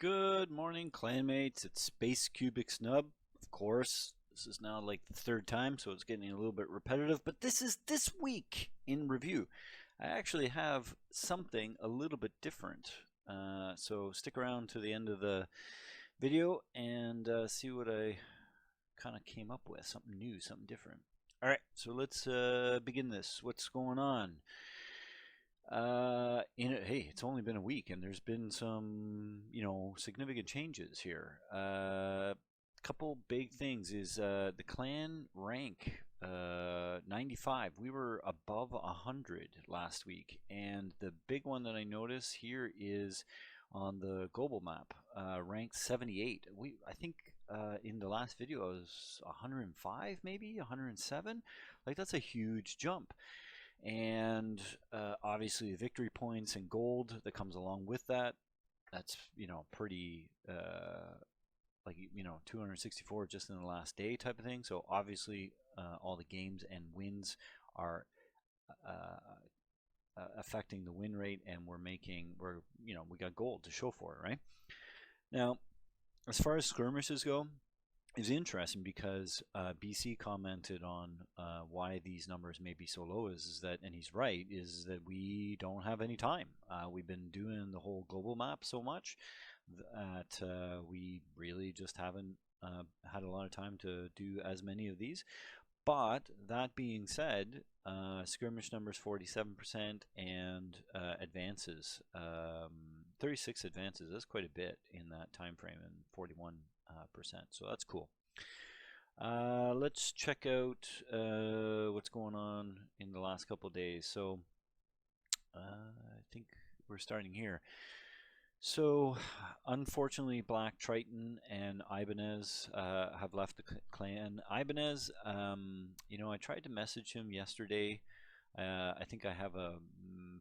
Good morning, clanmates. It's spacecubicnub. Of course, this is now like the third time, so it's getting a little bit repetitive, but this is this week in review. I actually have something a little bit different. So stick around to the end of the video and see what I kind of came up with. Something new, something different. All right, so let's begin this. What's going on? Hey, it's only been a week, and there's been some, significant changes here. Couple big things is the clan rank 95. We were above 100 last week, and the big one that I notice here is on the global map, ranked 78. I think in the last video I was 105, maybe 107. Like that's a huge jump. And obviously the victory points and gold that comes along with that, that's pretty like 264 just in the last day type of thing. So obviously all the games and wins are affecting the win rate, and we got gold to show for it, right? Now as far as skirmishes go, it's interesting because BC commented on why these numbers may be so low is that, and he's right, is that we don't have any time. We've been doing the whole global map so much that we really just haven't had a lot of time to do as many of these. But that being said, skirmish numbers 47% and advances 36 advances. That's quite a bit in that time frame, and 41%. So that's cool. Let's check out what's going on in the last couple of days. So I think we're starting here. So unfortunately, Black Triton and Ibanez have left the clan. Ibanez, I tried to message him yesterday. I think I have a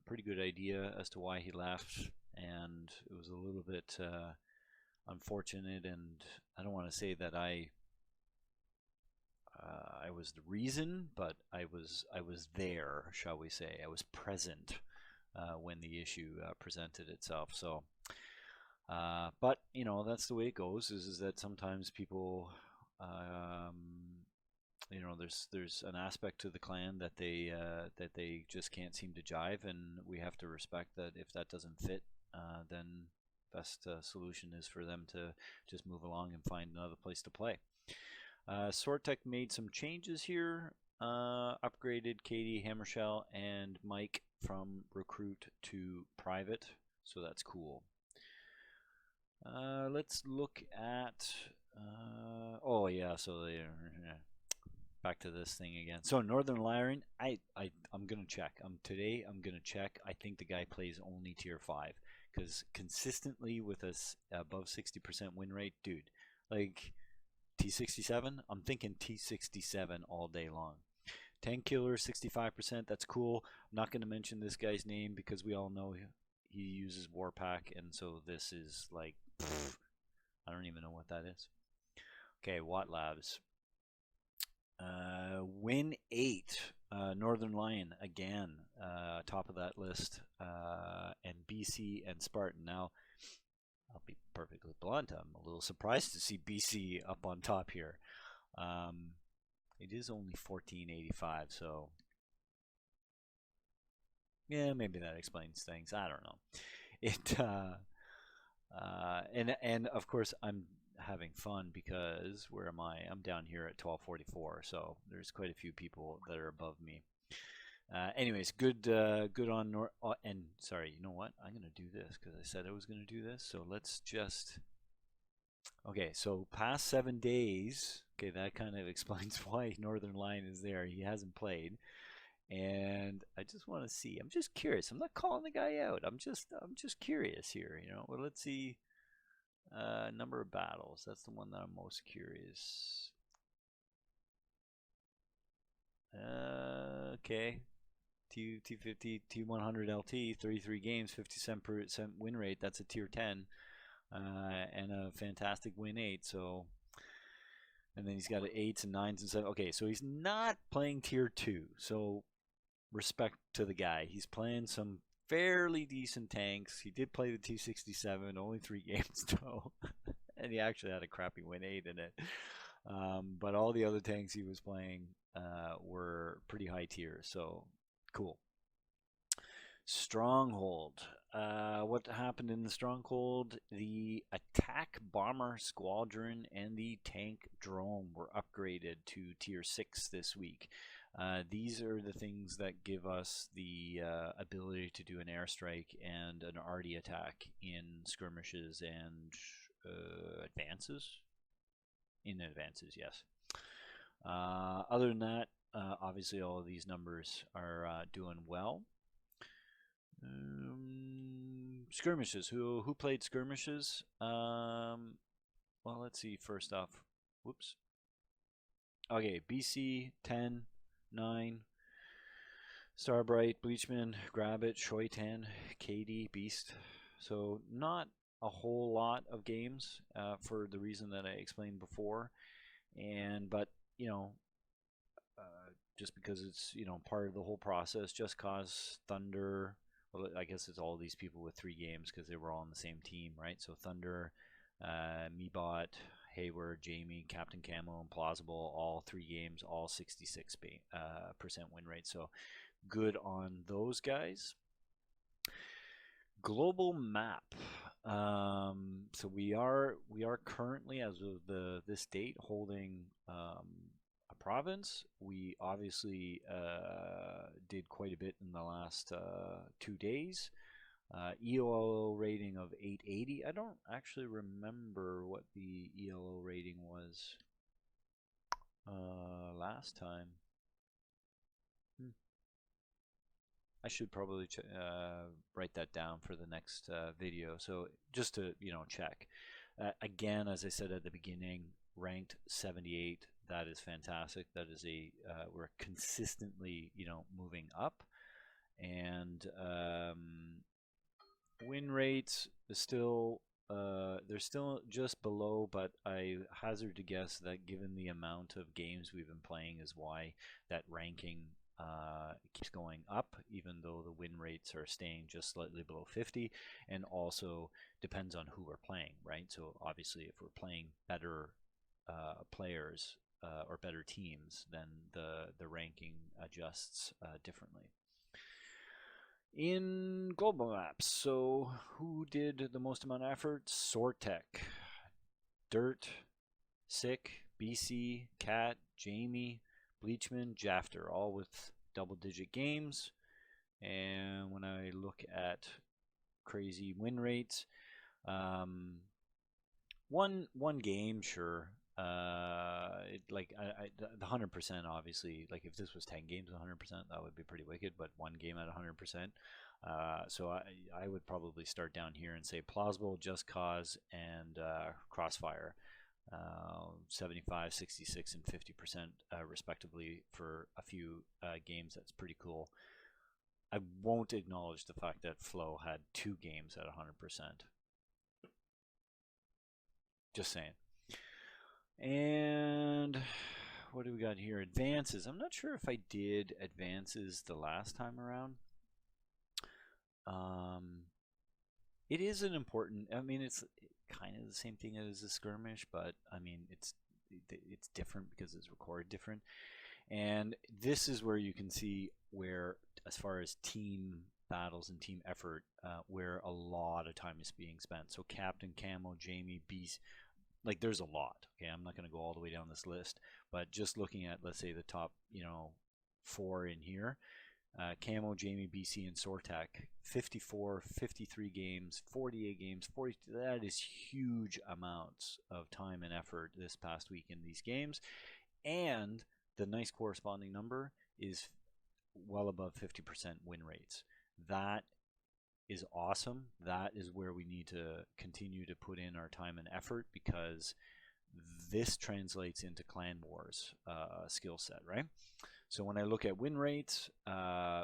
pretty good idea as to why he left, and it was a little bit unfortunate, and I don't want to say that I was the reason, but I was there, shall we say. I was present when the issue presented itself. So but that's the way it goes, is that sometimes people there's an aspect to the clan that they just can't seem to jive, and we have to respect that. If that doesn't fit, then best solution is for them to just move along and find another place to play. Sortech made some changes here, upgraded Katie, Hammershell, and Mike from recruit to private, so that's cool. Let's look at oh yeah, so back to this thing again. So Northern Lyring, I'm gonna check. Today I'm gonna check. I think the guy plays only tier 5, because consistently with us above 60% win rate, dude, like T67, I'm thinking T67 all day long. Tank killer 65%, that's cool. I'm not going to mention this guy's name because we all know he uses Warpack, and so this is like I don't even know what that is. Okay, Watt Labs. Win 8, Northern Lion again, top of that list, and BC and Spartan. Now, I'll be perfectly blunt, I'm a little surprised to see BC up on top here. It is only 1485, so yeah, maybe that explains things. I don't know. It and of course I'm having fun because where am I? I'm down here at 1244, so there's quite a few people that are above me. Anyways, good on and sorry, you know what? I'm gonna do this because I said I was gonna do this. So let's just so past 7 days. Okay, that kind of explains why Northern Lion is there. He hasn't played, and I just want to see. I'm just curious. I'm not calling the guy out. I'm just curious here. Well, let's see. Number of battles. That's the one that I'm most curious. Okay. T50, T100 LT, 33 games, 57% win rate. That's a tier 10, and a fantastic win 8. So, and then he's got 8s and 9s and 7. Okay, so he's not playing tier 2. So, respect to the guy. He's playing some fairly decent tanks. He did play the T-67, only 3 games though, and he actually had a crappy win 8 in it. But all the other tanks he was playing were pretty high tier, so cool. Stronghold. What happened in the Stronghold? The attack bomber squadron and the tank drone were upgraded to tier 6 this week. These are the things that give us the ability to do an airstrike and an arty attack in skirmishes and advances. In advances, yes. Other than that, obviously all of these numbers are doing well. Skirmishes. Who played skirmishes? Well, let's see. First off, whoops. Okay, BC 10, 9, Starbright, Bleachman, Grabbit, Shoitan, KD, Beast. So not a whole lot of games for the reason that I explained before, but you know, just because it's part of the whole process. Just Cause, Thunder. Well, I guess it's all these people with 3 games because they were all on the same team, right? So Thunder, Meebot, Hayward, Jamie, Captain Camo, and Plausible, all 3 games, all 66% win rate. So good on those guys. Global map. So we are currently, as of this date, holding a province. We obviously did quite a bit in the last 2 days. ELO rating of 880. I don't actually remember what the ELO rating was last time. I should probably write that down for the next video. So just to check. Again, as I said at the beginning, ranked 78. That is fantastic. That is we're consistently moving up, and win rates is still they're still just below, but I hazard to guess that given the amount of games we've been playing is why that ranking keeps going up, even though the win rates are staying just slightly below 50, and also depends on who we're playing, right? So obviously if we're playing better players or better teams, then the ranking adjusts differently. In global maps, so who did the most amount of effort? Sortec, Dirt, Sick, BC, Cat, Jamie, Bleachman, Jafter, all with double-digit games. And when I look at crazy win rates, one game, sure. The 100%, obviously, like if this was 10 games 100%, that would be pretty wicked, but one game at 100%. So I would probably start down here and say Plausible, Just Cause, and Crossfire. 75, 66, and 50% respectively for a few games. That's pretty cool. I won't acknowledge the fact that Flow had 2 games at 100%. Just saying. And what do we got here? Advances. I'm not sure if I did advances the last time around. It is an important, I mean, it's kind of the same thing as a skirmish, but I mean, it's different because it's recorded different. And this is where you can see where, as far as team battles and team effort, where a lot of time is being spent. So Captain, Camo, Jamie, Beast, like there's a lot. Okay, I'm not going to go all the way down this list, but just looking at, let's say, the top 4 in here, Camo, Jamie, BC, and Sortec, 54, 53 games, 48 games, 40. That is huge amounts of time and effort this past week in these games, and the nice corresponding number is well above 50% win rates. That is awesome. That is where we need to continue to put in our time and effort, because this translates into Clan Wars skill set, right? So when I look at win rates,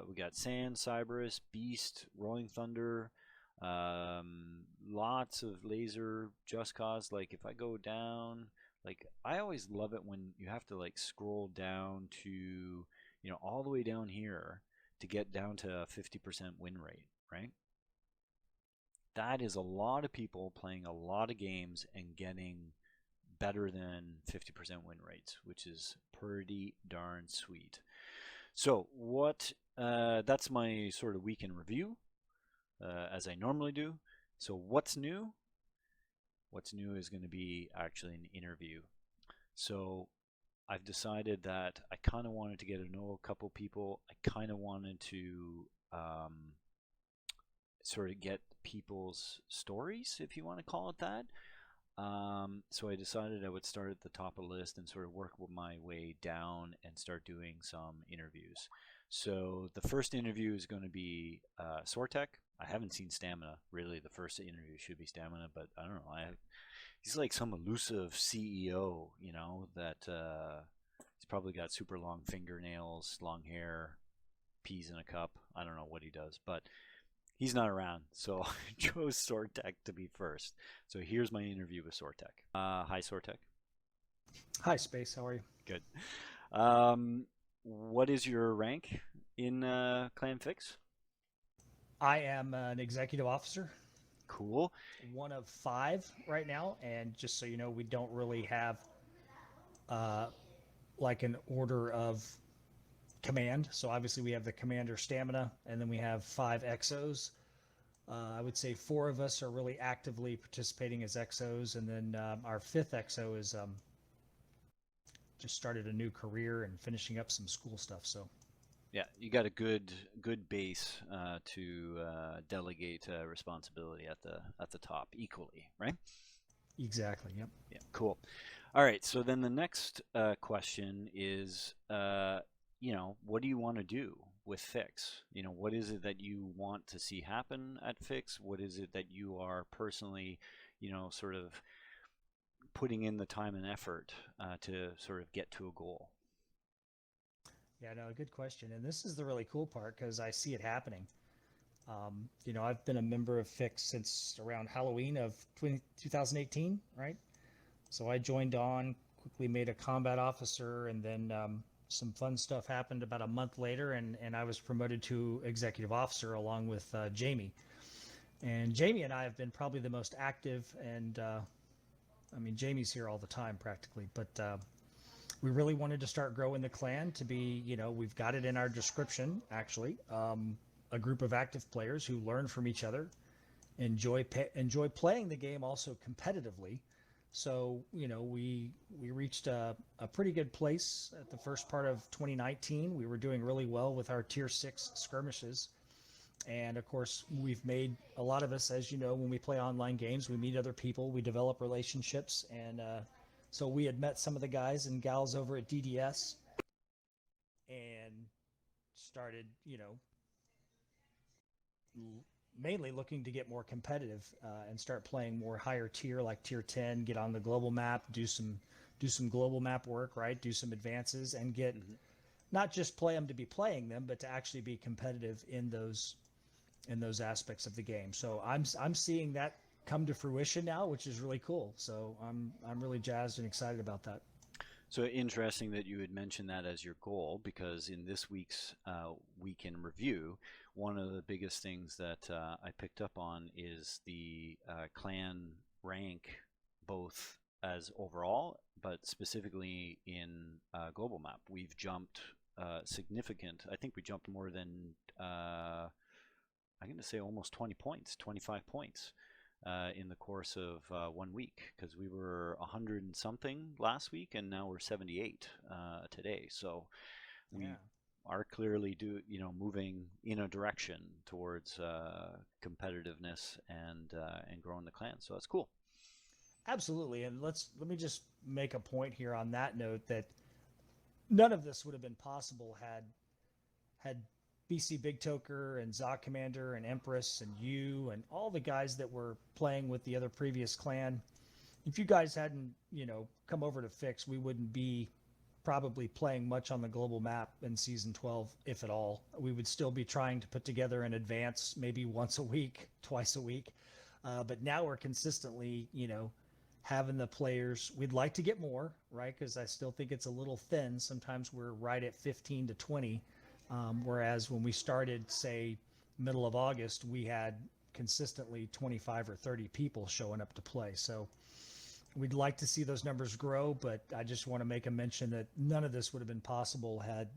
we got Sand, Cyberus, Beast, Rolling Thunder, lots of Laser, Just Cause. Like if I go down, like I always love it when you have to like scroll down to all the way down here to get down to a 50% win rate, right? That is a lot of people playing a lot of games and getting better than 50% win rates, which is pretty darn sweet. So that's my sort of week in review, as I normally do. So what's new? What's new is going to be actually an interview. So I've decided that I kind of wanted to get to know a couple people. I kind of wanted to sort of get people's stories, if you want to call it that. So I decided I would start at the top of the list and sort of work my way down and start doing some interviews. So the first interview is going to be Sortek. I haven't seen Stamina. Really, the first interview should be Stamina, but I don't know. He's like some elusive CEO, that he's probably got super long fingernails, long hair, peas in a cup. I don't know what he does, but he's not around, so I chose Sortek to be first. So here's my interview with Sortek. Hi, Sortek. Hi, Space. How are you? Good. What is your rank in Clan Fix? I am an executive officer, Cool. one of 5 right now. And just so you know, we don't really have uh, like an order of command. So obviously, we have the commander stamina, and then we have 5 exos. I would say 4 of us are really actively participating as exos, and then our 5th exo is just started a new career and finishing up some school stuff. So Yeah, you got a good base to delegate responsibility at the top equally, right? exactly, yep. Yeah, cool. All right, so then the next question is, what do you want to do with Fix? What is it that you want to see happen at Fix? What is it that you are personally, sort of putting in the time and effort to sort of get to a goal? Yeah, no, good question. And this is the really cool part because I see it happening. I've been a member of Fix since around Halloween of 2018, right? So I joined on, quickly made a combat officer, and then some fun stuff happened about a month later, and I was promoted to executive officer along with Jamie. And Jamie and I have been probably the most active, and I mean, Jamie's here all the time practically, but we really wanted to start growing the clan to be, we've got it in our description actually, a group of active players who learn from each other, enjoy playing the game also competitively. So, we reached a pretty good place at the first part of 2019. We were doing really well with our tier 6 skirmishes. And of course, we've made a lot of us, as you know, when we play online games, we meet other people, we develop relationships. And so we had met some of the guys and gals over at DDS and started, mainly looking to get more competitive and start playing more higher tier, like tier 10, get on the global map, do some global map work, right? Do some advances and get Mm-hmm. not just play them to be playing them, but to actually be competitive in those aspects of the game. So I'm seeing that come to fruition now, which is really cool. So I'm really jazzed and excited about that. So interesting that you had mentioned that as your goal, because in this week's week in review, one of the biggest things that I picked up on is the clan rank, both as overall, but specifically in global map. We've jumped significant. I think we jumped more than I'm going to say almost 20 points, 25 points in the course of 1 week, because we were 100 and something last week and now we're 78 today. So we Yeah. are clearly moving in a direction towards competitiveness and growing the clan. So that's cool. Absolutely. And let me just make a point here on that note that none of this would have been possible had BC Big Toker and Zog Commander and Empress and you and all the guys that were playing with the other previous clan. If you guys hadn't, come over to Fix, we wouldn't be probably playing much on the global map in season 12, if at all. We would still be trying to put together an advance maybe once a week, twice a week. But now we're consistently, having the players. We'd like to get more, right? Because I still think it's a little thin. Sometimes we're right at 15 to 20. Whereas when we started, say, middle of August, we had consistently 25 or 30 people showing up to play. So we'd like to see those numbers grow, but I just want to make a mention that none of this would have been possible had,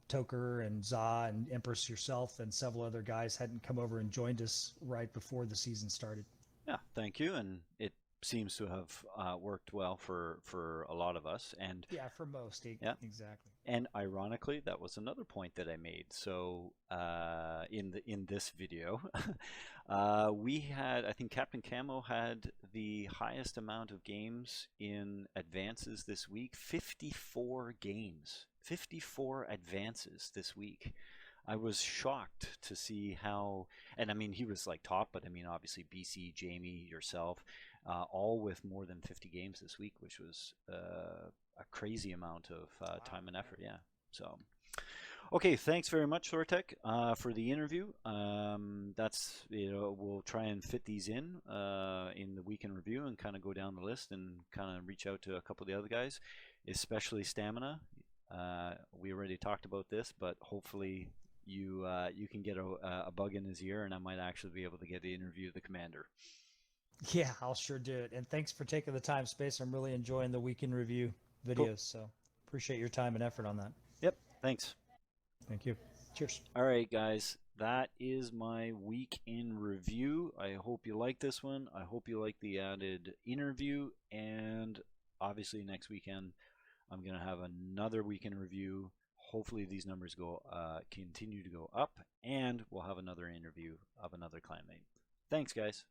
Toker and Za and Empress yourself and several other guys hadn't come over and joined us right before the season started. Yeah, thank you. And it seems to have worked well for a lot of us. And Yeah, for most, yeah, exactly. and ironically, that was another point that I made. So in this video, we had, I think Captain Camo had the highest amount of games in advances this week. 54 games, 54 advances this week. I was shocked to see how, and I mean, he was like top, but I mean, obviously BC, Jamie, yourself, all with more than 50 games this week, which was a crazy amount of Wow. time and effort. Yeah. So, okay, thanks very much, Sortek, for the interview. That's, we'll try and fit these in the weekend review and kind of go down the list and kind of reach out to a couple of the other guys, especially Stamina. We already talked about this, but hopefully you can get a bug in his ear, and I might actually be able to get to interview the commander. Yeah, I'll sure do it. And thanks for taking the time, Space. I'm really enjoying the weekend review Cool. videos. So appreciate your time and effort on that. Yep. Thanks. Thank you. Cheers. All right, guys. That is my week in review. I hope you like this one. I hope you like the added interview. And obviously, next weekend, I'm going to have another weekend review. Hopefully, these numbers continue to go up, and we'll have another interview of another clanmate. Thanks, guys.